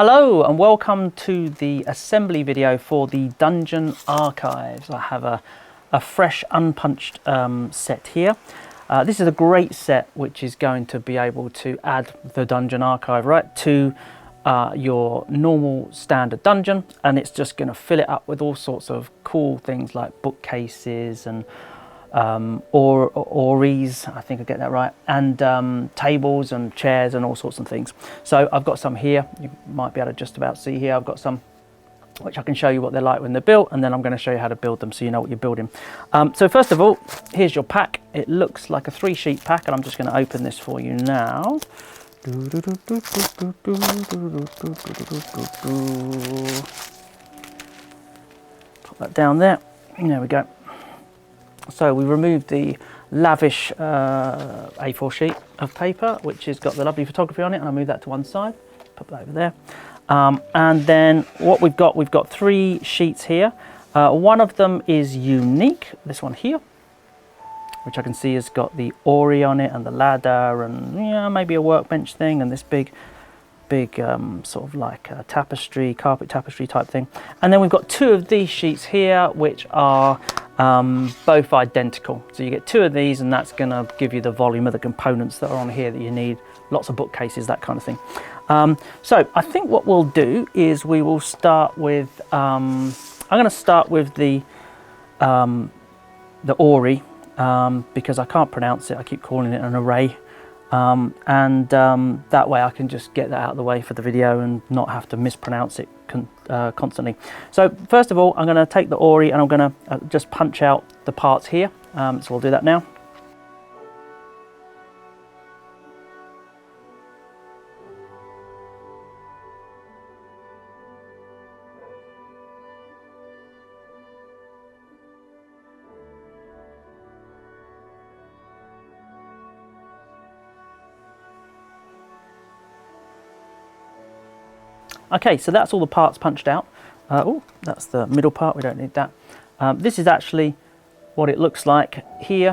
Hello and welcome to the assembly video for the Dungeon Archives. I have a fresh unpunched set here. This is a great set which is going to be able to add the Dungeon Archive right to your normal standard dungeon, and it's just going to fill it up with all sorts of cool things like bookcases and Orreries, I think I get that right, and tables and chairs and all sorts of things. So I've got some here, you might be able to just about see here. I've got some which I can show you what they're like when they're built, and then I'm going to show you how to build them so you know what you're building. So first of all, here's your pack. It looks like a 3-sheet pack, and I'm just going to open this for you now. Put that down there. There we go. So we removed the lavish A4 sheet of paper, which has got the lovely photography on it, and I move that to one side, put that over there. And then what we've got 3 sheets here. One of them is unique, this one here, which I can see has got the Orrery on it and the ladder and maybe a workbench thing, and this big sort of like a tapestry, carpet tapestry type thing. And then we've got 2 of these sheets here, which are both identical. So you get 2 of these, and that's going to give you the volume of the components that are on here that you need. Lots of bookcases, that kind of thing. So I think what we'll do is we will start with, I'm going to start with the Orrery, because I can't pronounce it. I keep calling it an array. That way I can just get that out of the way for the video and not have to mispronounce it constantly. So first of all, I'm going to take the Orrery and I'm going to just punch out the parts here. So we'll do that now. Okay, so that's all the parts punched out. Oh, that's the middle part, we don't need that. This is actually what it looks like here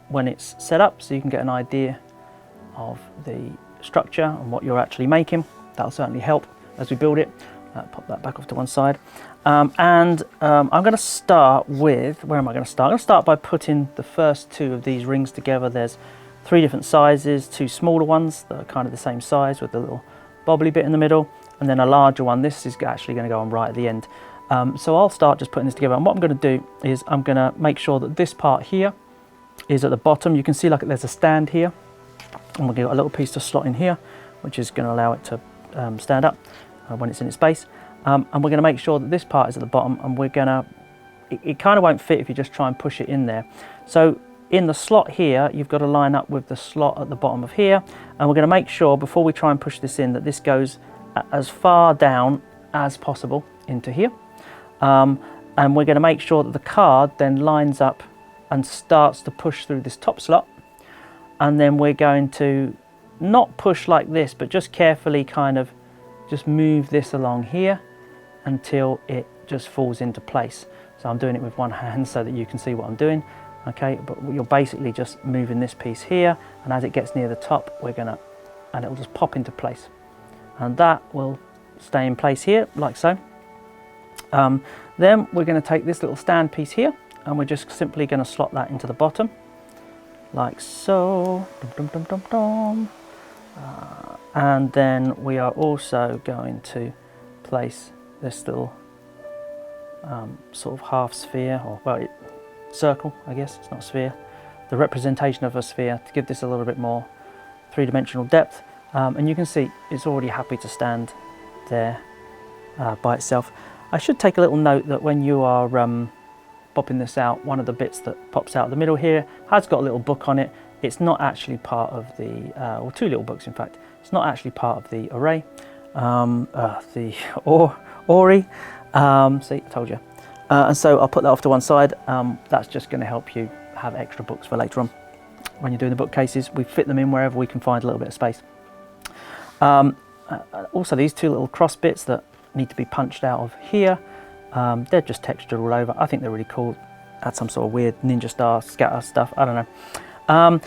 when it's set up, so you can get an idea of the structure and what you're actually making. That'll certainly help as we build it. Pop that back off to one side. I'm going to start with, where am I going to start? I'm going to start by putting the first 2 of these rings together. There's 3 different sizes, 2 smaller ones that are kind of the same size with the little bobbly bit in the middle, and then a larger one. This is actually going to go on right at the end. So I'll start just putting this together, and what I'm going to do is I'm going to make sure that this part here is at the bottom. You can see like there's a stand here, and we've got a little piece to slot in here, which is going to allow it to stand up when it's in its base. And we're going to make sure that this part is at the bottom, and we're going to, it kind of won't fit if you just try and push it in there. So in the slot here, you've got to line up with the slot at the bottom of here, and we're going to make sure before we try and push this in that this goes as far down as possible into here. And we're going to make sure that the card then lines up and starts to push through this top slot, and then we're going to not push like this, but just carefully kind of just move this along here until it just falls into place. So I'm doing it with one hand so that you can see what I'm doing. Okay, but you're basically just moving this piece here, and as it gets near the top, and it'll just pop into place. And that will stay in place here, like so. Then we're going to take this little stand piece here, and we're just simply going to slot that into the bottom, like so. And then we are also going to place this little sort of half sphere, or well, circle, I guess, it's not a sphere, the representation of a sphere, to give this a little bit more 3-dimensional depth. And you can see it's already happy to stand there by itself. I should take a little note that when you are popping this out, one of the bits that pops out the middle here has got a little book on it. It's not actually part of the, or 2 little books in fact, it's not actually part of the array, the Orrery. See, I told you. And so I'll put that off to one side. That's just going to help you have extra books for later on. When you're doing the bookcases, we fit them in wherever we can find a little bit of space. Also these 2 little cross bits that need to be punched out of here, they're just textured all over. I think they're really cool. Add some sort of weird ninja star scatter stuff, I don't know. And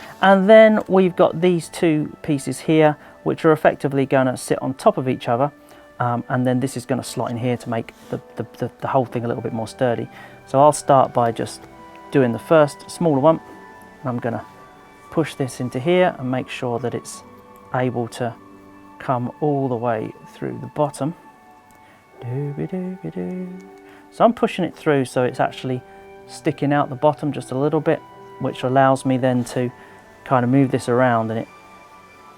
then we've got these 2 pieces here, which are effectively going to sit on top of each other, and then this is going to slot in here to make the whole thing a little bit more sturdy. So I'll start by just doing the first smaller one. I'm going to push this into here and make sure that it's able to come all the way through the bottom. So I'm pushing it through so it's actually sticking out the bottom just a little bit, which allows me then to kind of move this around and it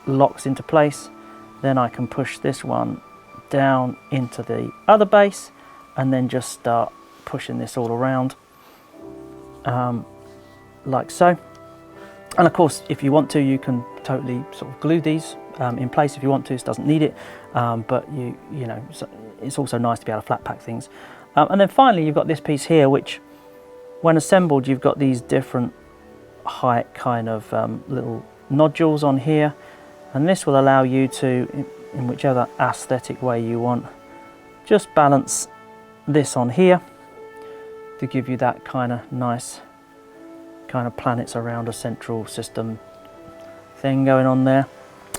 locks into place. Then I can push this one down into the other base and then just start pushing this all around like so. And of course, if you want to, you can totally sort of glue these in place if you want to. It doesn't need it, but you know, it's also nice to be able to flat pack things. And then finally, you've got this piece here, which when assembled, you've got these different height kind of little nodules on here, and this will allow you to, in whichever aesthetic way you want, just balance this on here to give you that kind of nice kind of planets around a central system thing going on there.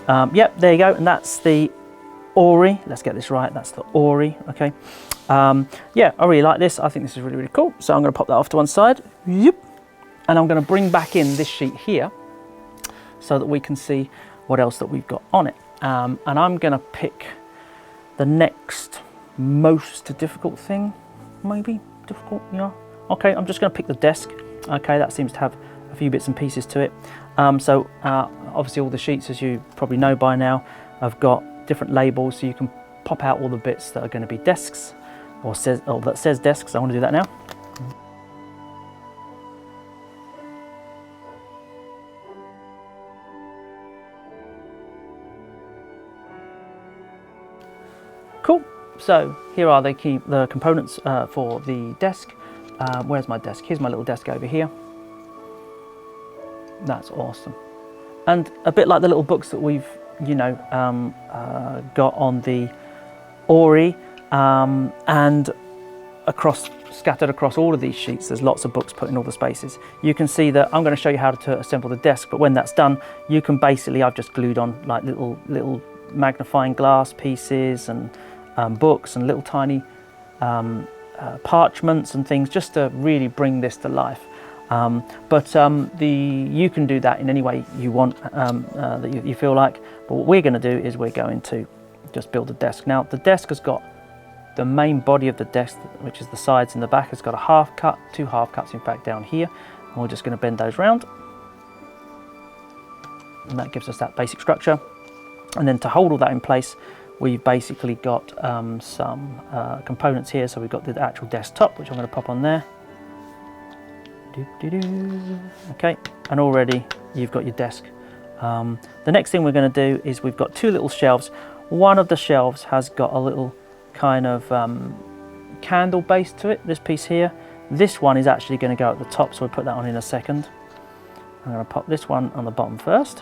Yep, there you go, and that's the Orrery. Let's get this right, that's the Orrery. Okay, yeah, I really like this. I think this is really, really cool. So I'm going to pop that off to one side. Yep. And I'm going to bring back in this sheet here so that we can see what else that we've got on it. And I'm going to pick the next most difficult thing, maybe difficult, yeah. Okay, I'm just going to pick the desk. Okay, that seems to have a few bits and pieces to it. So obviously all the sheets, as you probably know by now, have got different labels, so you can pop out all the bits that are going to be desks, or that says desks. I want to do that now. Cool. So here are the components for the desk. Where's my desk? Here's my little desk over here. That's awesome. And a bit like the little books that we've, you know, got on the Orrery, and scattered across all of these sheets, there's lots of books put in all the spaces. You can see that I'm going to show you how to assemble the desk, but when that's done, you can basically, I've just glued on like little magnifying glass pieces and books and little tiny parchments and things, just to really bring this to life. You can do that in any way you want, that you feel like. But what we're going to do is we're going to just build a desk. Now the desk has got the main body of the desk, which is the sides and the back, has got a half cut, two half cuts in fact down here, and we're just going to bend those round, and that gives us that basic structure. And then to hold all that in place, we've basically got some components here. So we've got the actual desktop, which I'm going to pop on there. Okay, and already you've got your desk. The next thing we're going to do is we've got two little shelves. One of the shelves has got a little kind of candle base to it, this piece here. This one is actually going to go at the top, so we'll put that on in a second. I'm going to pop this one on the bottom first,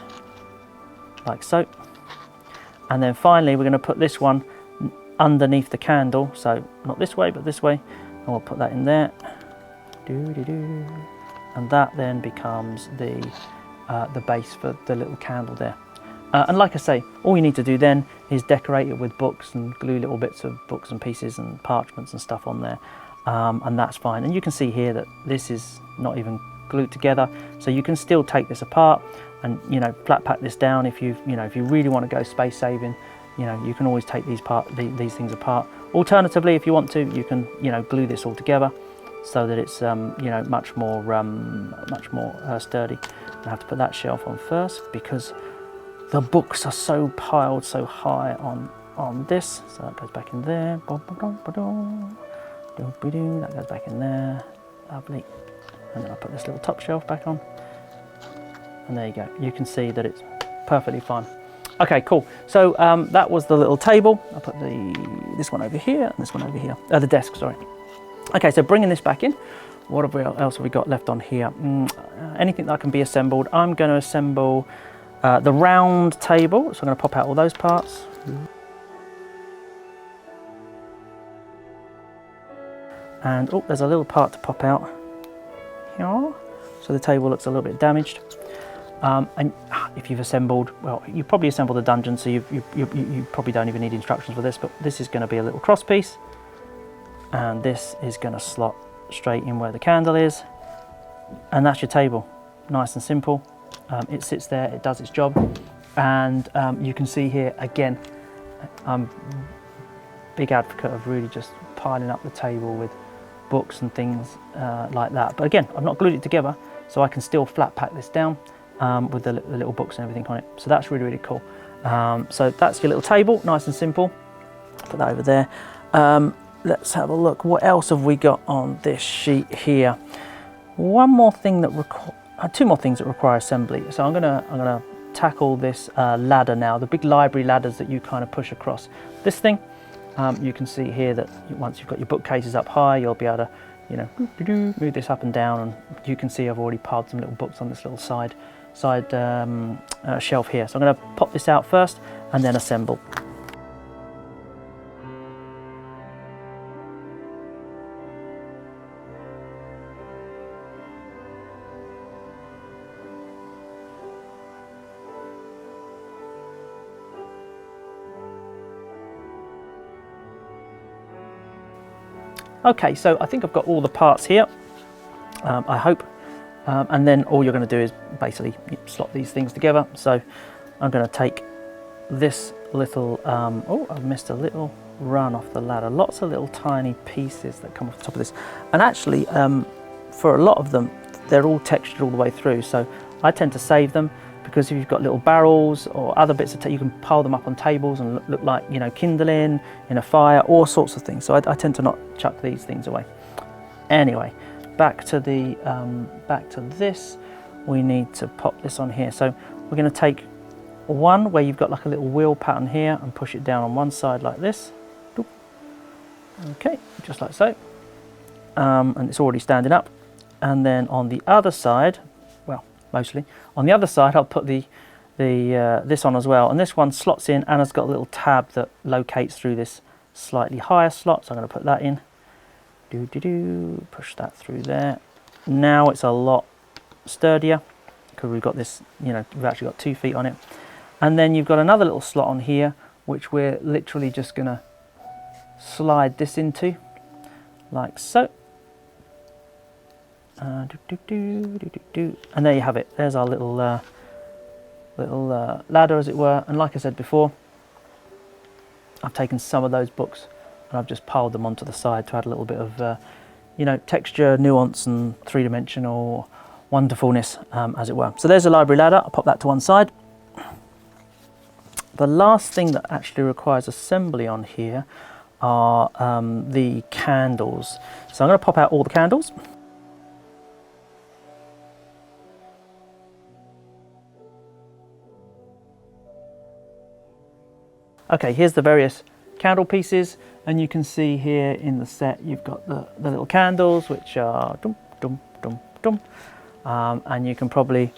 like so. And then finally we're going to put this one underneath the candle, so not this way but this way, and we'll put that in there. And that then becomes the base for the little candle there. And like I say, all you need to do then is decorate it with books and glue little bits of books and pieces and parchments and stuff on there, and that's fine. And you can see here that this is not even glued together, so you can still take this apart and, you know, flat pack this down if you really want to go space saving. You know, you can always take these things apart. Alternatively, if you want to, you can, you know, glue this all together so that it's you know, much more sturdy. I have to put that shelf on first because the books are so piled so high on this. So that goes back in there. That goes back in there. Lovely. And then I'll put this little top shelf back on. And there you go. You can see that it's perfectly fine. Okay, cool. So that was the little table. I'll put this one over here and this one over here. The desk, sorry. Okay, so bringing this back in, what else have we got left on here? Anything that can be assembled. I'm going to assemble the round table, so I'm going to pop out all those parts. And oh, there's a little part to pop out here, so the table looks a little bit damaged. And if you've assembled, well, you probably assembled a dungeon, so you probably don't even need instructions for this, but this is going to be a little cross piece, and this is going to slot straight in where the candle is, and that's your table. Nice and simple. It sits there, it does its job, and you can see here again, I'm a big advocate of really just piling up the table with books and things like that. But again, I've not glued it together, so I can still flat pack this down with the little books and everything on it. So that's really, really cool. So that's your little table, nice and simple. Put that over there. Let's have a look. What else have we got on this sheet here? One more thing that two more things that require assembly. So I'm gonna tackle this ladder now, the big library ladders that you kind of push across. This thing, you can see here that once you've got your bookcases up high, you'll be able to, you know, move this up and down, and you can see I've already piled some little books on this little side shelf here. So I'm going to pop this out first and then assemble. Okay, so I think I've got all the parts here, I hope, and then all you're going to do is basically slot these things together. So I'm going to take this little, oh, I've missed a little run off the ladder, lots of little tiny pieces that come off the top of this, and actually for a lot of them they're all textured all the way through, so I tend to save them, because if you've got little barrels or other bits of you can pile them up on tables and look like, you know, kindling in a fire, all sorts of things. So I tend to not chuck these things away. Anyway, back to this. We need to pop this on here. So we're going to take one where you've got like a little wheel pattern here and push it down on one side like this. Okay, just like so. And it's already standing up. And then on the other side, mostly on the other side, I'll put this on as well, and this one slots in and has got a little tab that locates through this slightly higher slot, so I'm going to put that in, push that through there. Now it's a lot sturdier because we've got this, you know, we've actually got 2 feet on it, and then you've got another little slot on here which we're literally just going to slide this into like so. And there you have it. There's our little ladder, as it were. And like I said before, I've taken some of those books and I've just piled them onto the side to add a little bit of, you know, texture, nuance, and three-dimensional wonderfulness, as it were. So there's a library ladder. I'll pop that to one side. The last thing that actually requires assembly on here are the candles. So I'm going to pop out all the candles. Okay, here's the various candle pieces, and you can see here in the set you've got the little candles, which are dum dum dum dum, and you can probably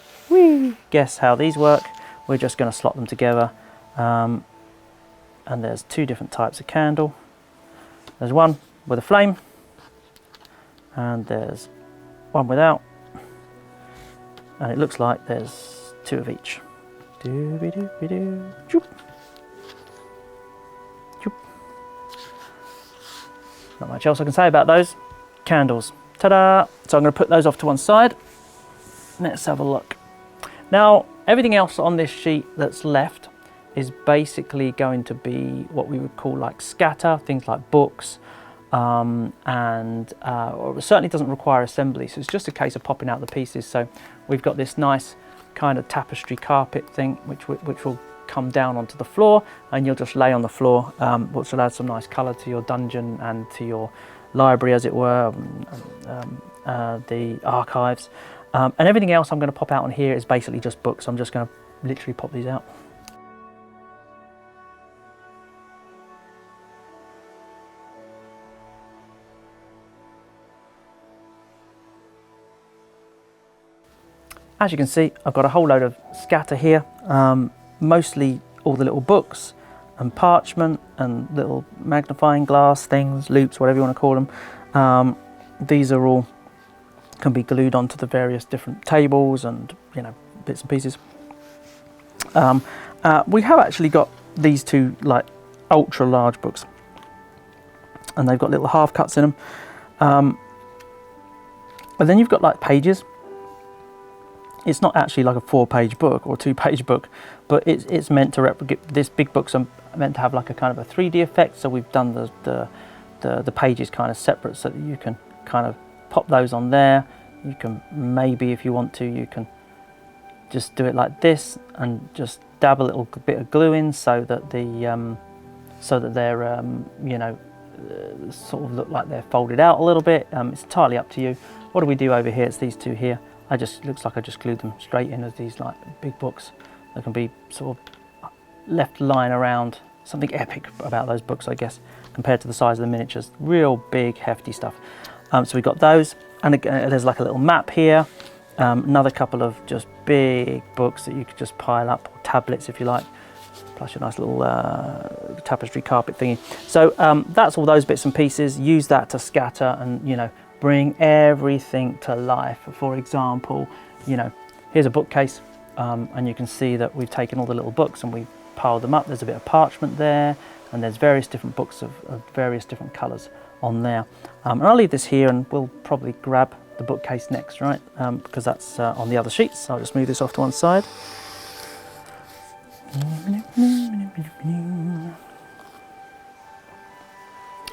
guess how these work. We're just going to slot them together, and there's 2 different types of candle. There's one with a flame, and there's one without, and it looks like there's 2 of each. Not much else I can say about those candles. Ta-da! So I'm going to put those off to one side. Let's have a look. Now, everything else on this sheet that's left is basically going to be what we would call like scatter, things like books, and it certainly doesn't require assembly, so it's just a case of popping out the pieces. So we've got this nice kind of tapestry carpet thing, which will come down onto the floor, and you'll just lay on the floor, which will add some nice colour to your dungeon and to your library, as it were, the archives, and everything else I'm going to pop out on here is basically just books. I'm just going to literally pop these out. As you can see, I've got a whole load of scatter here, mostly all the little books and parchment and little magnifying glass things, loops, whatever you want to call them. These are all can be glued onto the various different tables and, you know, bits and pieces. We have actually got these two like ultra large books, and they've got little half cuts in them. And then you've got like pages. It's not actually like a 4-page book or 2-page book, but it's meant to replicate. This big books are meant to have like a kind of a 3D effect. So we've done the pages kind of separate so that you can kind of pop those on there. You can maybe, if you want to, you can just do it like this and just dab a little bit of glue in so that they're you know, sort of look like they're folded out a little bit. It's entirely up to you. What do we do over here? It's these two here. Looks like I just glued them straight in as these like big books. They can be sort of left lying around. Something epic about those books, I guess, compared to the size of the miniatures. Real big, hefty stuff. So we've got those, and again, there's like a little map here. Another couple of just big books that you could just pile up, or tablets if you like, plus your nice little tapestry carpet thingy. So that's all those bits and pieces. Use that to scatter and, you know, bring everything to life. For example, you know, here's a bookcase, and you can see that we've taken all the little books and we've piled them up. There's a bit of parchment there, and there's various different books of various different colours on there. And I'll leave this here, and we'll probably grab the bookcase next, right? Because that's on the other sheets. So I'll just move this off to one side.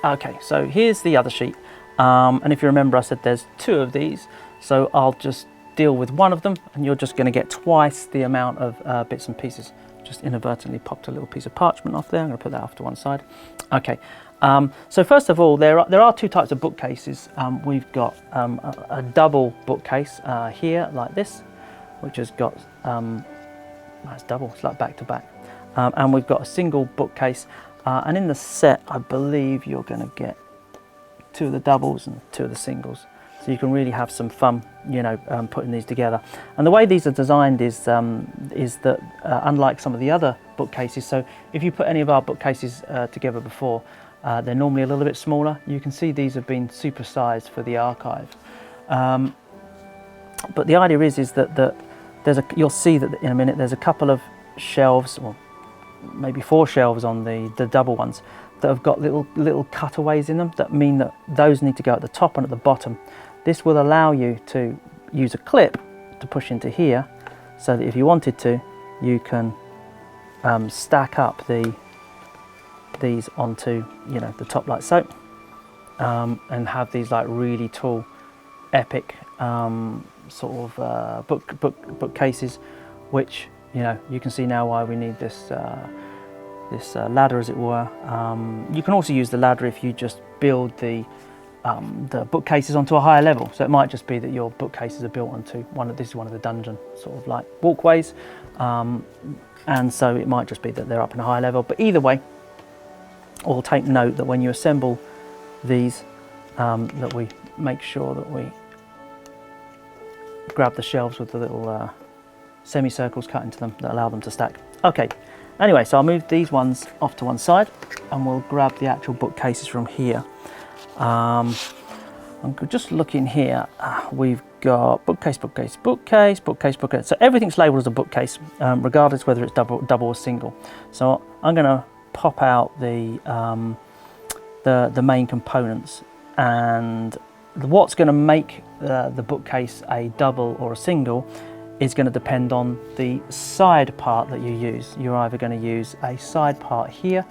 Okay, so here's the other sheet. And if you remember, I said there's 2 of these, so I'll just deal with one of them, and you're just going to get twice the amount of bits and pieces. Just inadvertently popped a little piece of parchment off there. I'm going to put that off to one side. Okay, so first of all, there are 2 types of bookcases. We've got a double bookcase here, like this, which has got, it's double, it's like back to back. And we've got a single bookcase, and in the set, I believe you're going to get 2 of the doubles and 2 of the singles, so you can really have some fun, you know, putting these together. And the way these are designed is that unlike some of the other bookcases, so if you put any of our bookcases together before, they're normally a little bit smaller. You can see these have been supersized for the archive, but the idea is that you'll see that in a minute there's a couple of shelves, or maybe 4 shelves on the double ones, that have got little cutaways in them that mean that those need to go at the top and at the bottom. This will allow you to use a clip to push into here, so that if you wanted to, you can stack up these onto, you know, the top like so, and have these like really tall, epic sort of bookcases, which, you know, you can see now why we need this ladder, as it were. You can also use the ladder if you just build the bookcases onto a higher level. So it might just be that your bookcases are built onto this is one of the dungeon sort of like walkways, and so it might just be that they're up in a higher level. But either way, we'll take note that when you assemble these, that we make sure that we grab the shelves with the little semicircles cut into them that allow them to stack. Okay. Anyway, so I'll move these ones off to one side, and we'll grab the actual bookcases from here. I'm just looking here. We've got bookcase, bookcase, bookcase, bookcase, bookcase. So everything's labelled as a bookcase, regardless whether it's double or single. So I'm going to pop out the main components, and what's going to make the bookcase a double or a single is going to depend on the side part that you use. You're either going to use a side part here,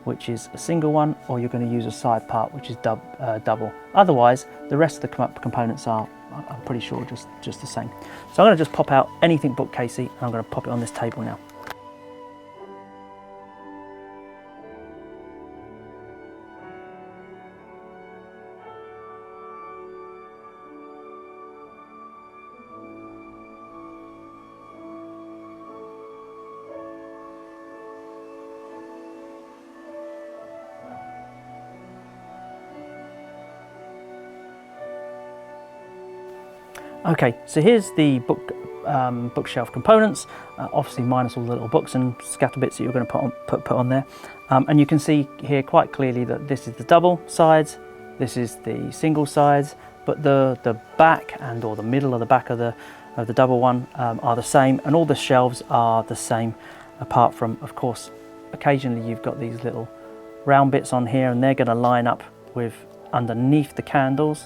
which is a single one, or you're going to use a side part which is double. Otherwise, the rest of the components are, I'm pretty sure, just the same. So I'm going to just pop out anything bookcasey, and I'm going to pop it on this table now. Okay, so here's the bookshelf components, obviously minus all the little books and scatter bits that you're going to put on there. And you can see here quite clearly that this is the double sides, this is the single sides, but the back and or the middle of the back of the double one are the same, and all the shelves are the same. apart from, of course, occasionally you've got these little round bits on here, and they're going to line up with underneath the candles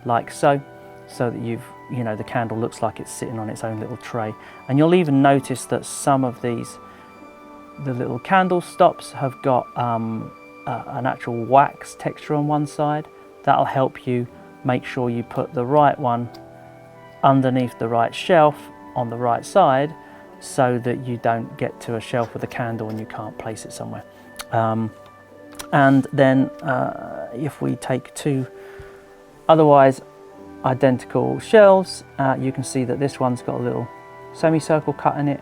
like so, so that you know, the candle looks like it's sitting on its own little tray. And you'll even notice that some of these, the little candle stops have got an actual wax texture on one side. That'll help you make sure you put the right one underneath the right shelf on the right side, so that you don't get to a shelf with a candle and you can't place it somewhere. And then if we take two otherwise identical shelves, you can see that this one's got a little semicircle cut in it.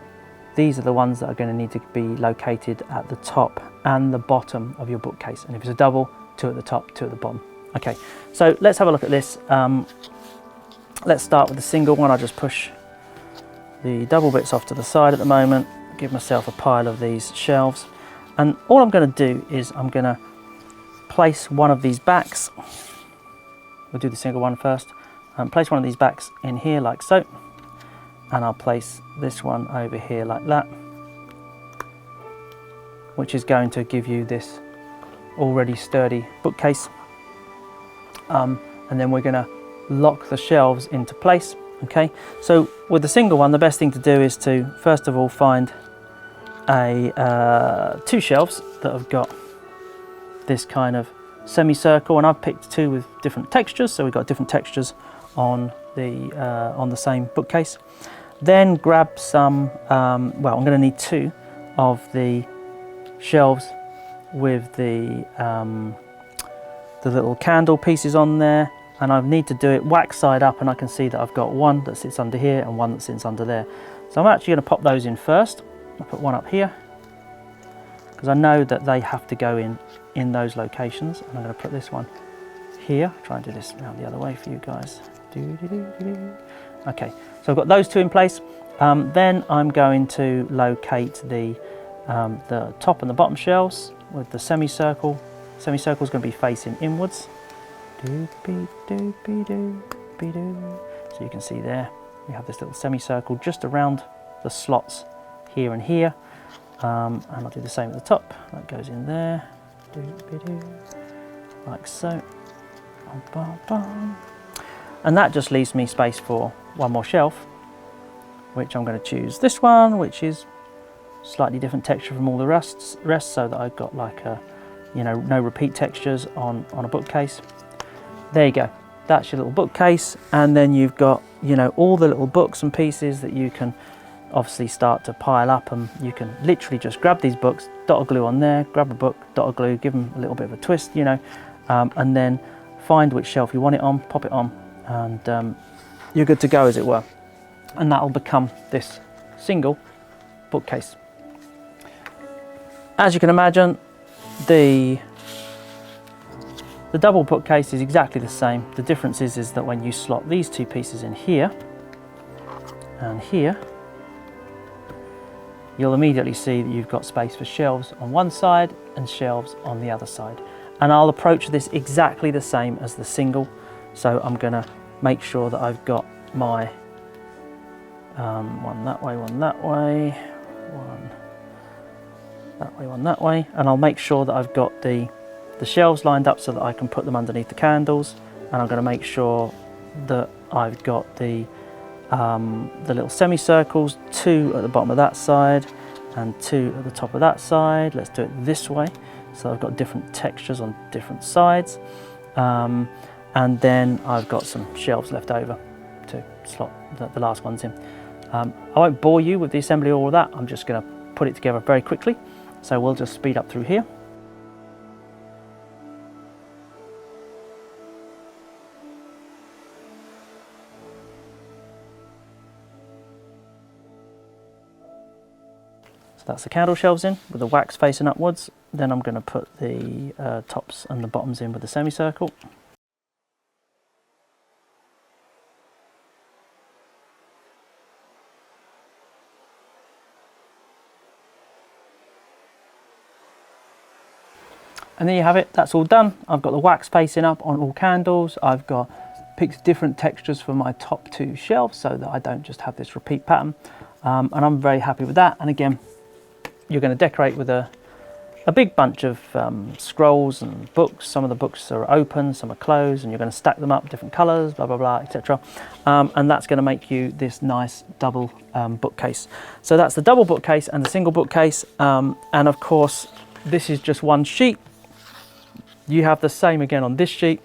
These are the ones that are going to need to be located at the top and the bottom of your bookcase. And if it's a double, two at the top, two at the bottom. Okay, so let's have a look at this. Let's start with the single one. I'll just push the double bits off to the side at the moment, give myself a pile of these shelves. And all I'm going to do is I'm going to place one of these backs. We'll do the single one first. Place one of these backs in here like so. And I'll place this one over here like that, which is going to give you this already sturdy bookcase. And then we're going to lock the shelves into place. Okay, so with the single one, the best thing to do is to first of all find two shelves that have got this kind of semicircle, and I've picked two with different textures, so we've got different textures on the same bookcase. Then grab some, well, I'm going to need two of the shelves with the little candle pieces on there, and I need to do it wax side up, and I can see that I've got one that sits under here and one that sits under there. So I'm actually going to pop those in first. I'll put one up here because I know that they have to go in those locations, and I'm going to put this one here. Try and do this around the other way for you guys. Okay, so I've got those two in place. Then I'm going to locate the top and the bottom shelves with the semicircle. Semicircle is going to be facing inwards. So you can see there we have this little semicircle just around the slots here and here, and I'll do the same at the top. That goes in there, like so, and that just leaves me space for one more shelf, which I'm going to choose this one, which is slightly different texture from all the rest, so that I've got like a, you know, no repeat textures on a bookcase. There you go, that's your little bookcase, and then you've got, you know, all the little books and pieces that you can obviously start to pile up, and you can literally just grab these books, dot a glue on there, grab a book, dot a glue, give them a little bit of a twist, you know, and then find which shelf you want it on, pop it on, and you're good to go, as it were. And that'll become this single bookcase. As you can imagine, the double bookcase is exactly the same. The difference is that when you slot these two pieces in here and here, you'll immediately see that you've got space for shelves on one side and shelves on the other side. And I'll approach this exactly the same as the single. So I'm going to make sure that I've got my one that way, one that way, one that way, one that way, and I'll make sure that I've got the shelves lined up so that I can put them underneath the candles, and I'm going to make sure that I've got the little semicircles, two at the bottom of that side and two at the top of that side. Let's do it this way, so I've got different textures on different sides, and then I've got some shelves left over to slot the last ones in. I won't bore you with the assembly or all of that. I'm just going to put it together very quickly, so we'll just speed up through here. That's the candle shelves in with the wax facing upwards. Then I'm going to put the tops and the bottoms in with the semicircle. And there you have it, that's all done. I've got the wax facing up on all candles. I've got picked different textures for my top two shelves so that I don't just have this repeat pattern. And I'm very happy with that. And again, you're going to decorate with a big bunch of scrolls and books. Some of the books are open, some are closed, and you're going to stack them up different colours, blah blah blah, etc. And that's going to make you this nice double bookcase. So that's the double bookcase and the single bookcase. And of course, this is just one sheet. You have the same again on this sheet,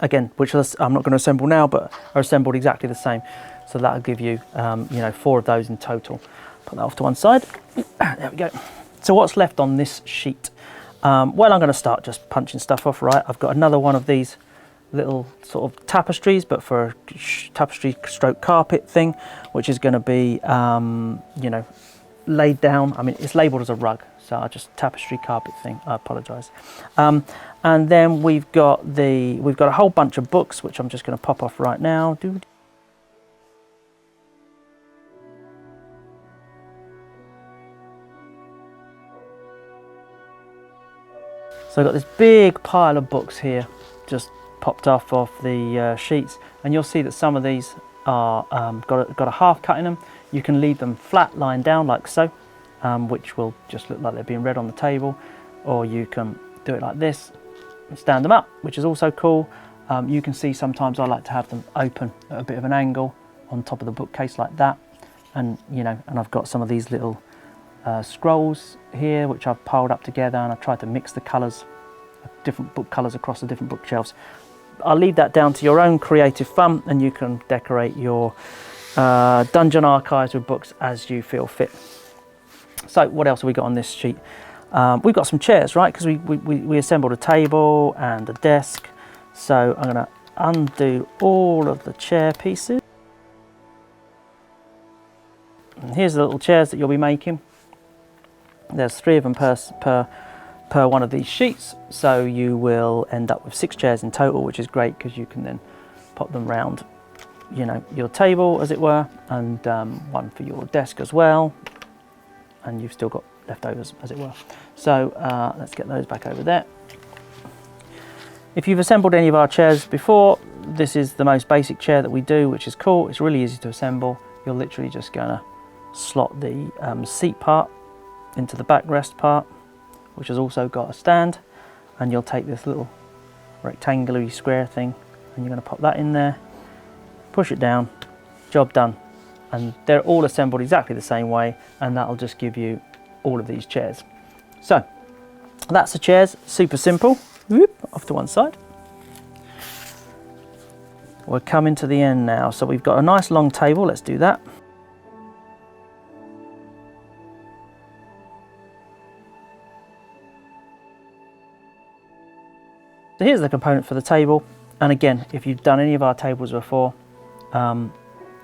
again, which I'm not going to assemble now, but are assembled exactly the same. So that'll give you, you know, 4 of those in total. Put that off to one side. There we go. So what's left on this sheet? Well, I'm going to start just punching stuff off, right? I've got another one of these little sort of tapestries, but for a tapestry stroke carpet thing, which is going to be, you know, laid down. I mean, it's labelled as a rug, so I just tapestry carpet thing. I apologise. And then we've got a whole bunch of books, which I'm just going to pop off right now. So I've got this big pile of books here, just popped off the sheets, and you'll see that some of these are got a half cut in them. You can leave them flat, lying down like so, which will just look like they're being read on the table, or you can do it like this and stand them up, which is also cool. You can see sometimes I like to have them open at a bit of an angle on top of the bookcase like that, and you know, and I've got some of these little scrolls here which I've piled up together, and I've tried to mix the colours, different book colours across the different bookshelves. I'll leave that down to your own creative fun, and you can decorate your dungeon archives with books as you feel fit. So what else have we got on this sheet? We've got some chairs, right, because we assembled a table and a desk. So I'm going to undo all of the chair pieces. And here's the little chairs that you'll be making. There's 3 of them per one of these sheets, so you will end up with 6 chairs in total, which is great because you can then pop them round, you know, your table as it were, and one for your desk as well, and you've still got leftovers as it were. So let's get those back over there. If you've assembled any of our chairs before, this is the most basic chair that we do, which is cool. It's really easy to assemble. You're literally just gonna slot the seat part into the backrest part, which has also got a stand, and you'll take this little rectangular square thing and you're going to pop that in there, push it down, job done. And they're all assembled exactly the same way, and that'll just give you all of these chairs. So that's the chairs, super simple. Whoop, off to one side. We're coming to the end now, so we've got a nice long table. Let's do that. So here's the component for the table, and again, if you've done any of our tables before,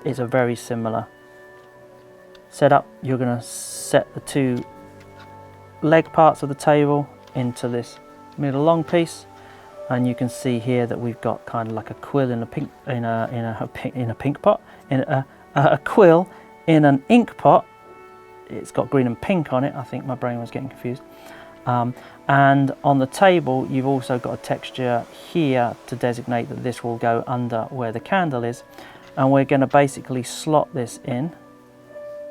it's a very similar setup. You're going to set the 2 leg parts of the table into this middle long piece, and you can see here that we've got kind of like a quill in a pink a quill in an ink pot. It's got green and pink on it. I think my brain was getting confused. And on the table you've also got a texture here to designate that this will go under where the candle is, and we're going to basically slot this in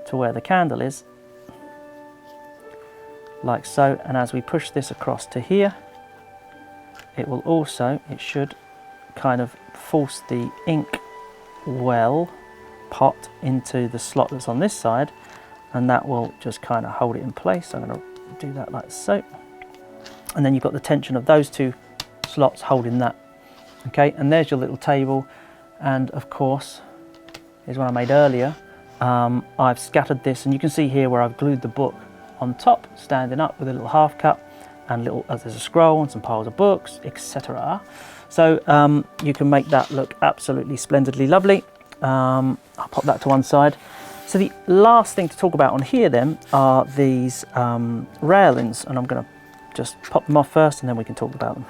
to where the candle is like so, and as we push this across to here, it should kind of force the ink well pot into the slot that's on this side, and that will just kind of hold it in place. I'm going to do that like so, and then you've got the tension of those 2 slots holding that. Okay, and there's your little table, and of course here's one I made earlier. I've scattered this, and you can see here where I've glued the book on top, standing up with a little half cut, and there's a scroll and some piles of books, etc. So you can make that look absolutely splendidly lovely. I'll pop that to one side. So the last thing to talk about on here then are these railings, and I'm going to just pop them off first and then we can talk about them.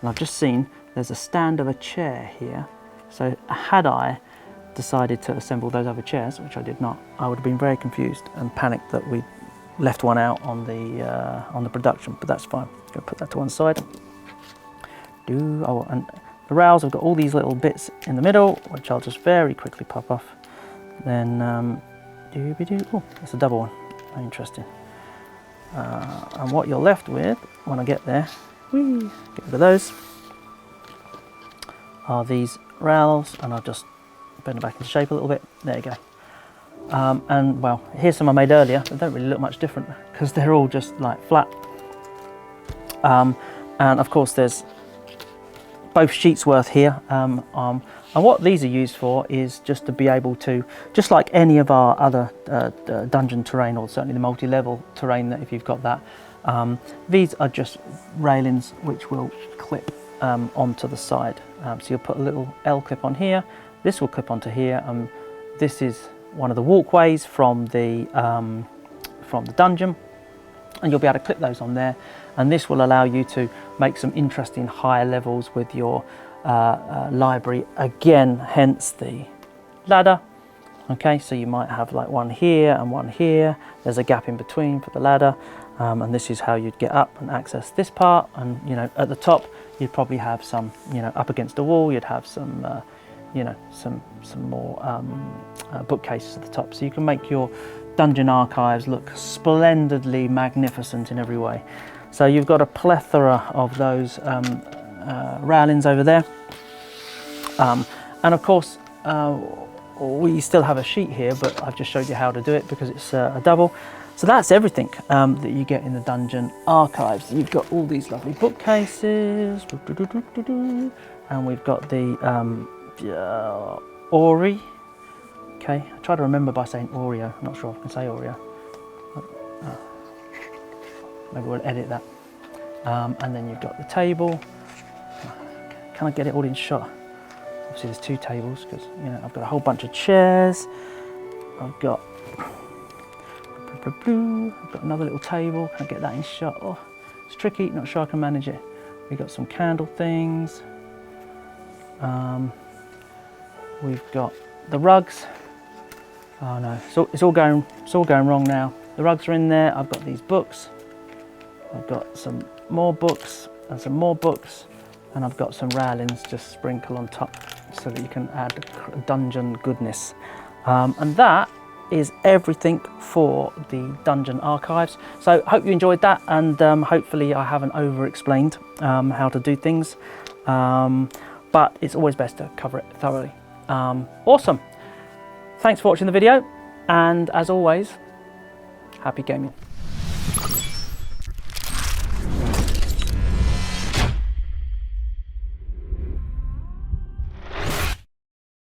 And I've just seen there's a stand of a chair here, so had I decided to assemble those other chairs, which I did not, I would have been very confused and panicked that we left one out on the production, but that's fine. I'm going to put that to one side. And the rails have got all these little bits in the middle, which I'll just very quickly pop off. Then, oh, it's a double one. Interesting. And what you're left with when I get there, get rid of those, are these rails, and I'll just bend it back into shape a little bit. There you go. And well, here's some I made earlier. They don't really look much different because they're all just like flat. And of course there's both sheets worth here. And what these are used for is just to be able to, just like any of our other dungeon terrain, or certainly the multi-level terrain, that if you've got that, these are just railings which will clip onto the side. So you'll put a little L clip on here, this will clip onto here, and this is one of the walkways from the dungeon, and you'll be able to clip those on there, and this will allow you to make some interesting higher levels with your library again, hence the ladder. Okay, so you might have like one here and one here, there's a gap in between for the ladder, and this is how you'd get up and access this part. And you know, at the top you'd probably have some, you know, up against a wall, you'd have some you know, some more bookcases at the top, so you can make your dungeon archives look splendidly magnificent in every way. So you've got a plethora of those railings over there, and of course we still have a sheet here, but I've just showed you how to do it because it's a double. So that's everything that you get in the dungeon archives. You've got all these lovely bookcases, and we've got the Orrery. Okay, I try to remember by saying Oreo. I'm not sure if I can say Oreo. Maybe we'll edit that. And then you've got the table. Can I get it all in shot? Obviously there's two tables because, you know, I've got a whole bunch of chairs. I've got another little table. Can I get that in shot? Oh, it's tricky, not sure I can manage it. We've got some candle things. We've got the rugs. Oh no, so it's all going wrong now. The rugs are in there. I've got these books. I've got some more books and some more books, and I've got some railings just sprinkle on top so that you can add dungeon goodness. And that is everything for the dungeon archives. So hope you enjoyed that, and hopefully I haven't over-explained how to do things, but it's always best to cover it thoroughly. Awesome. Thanks for watching the video, and as always, happy gaming.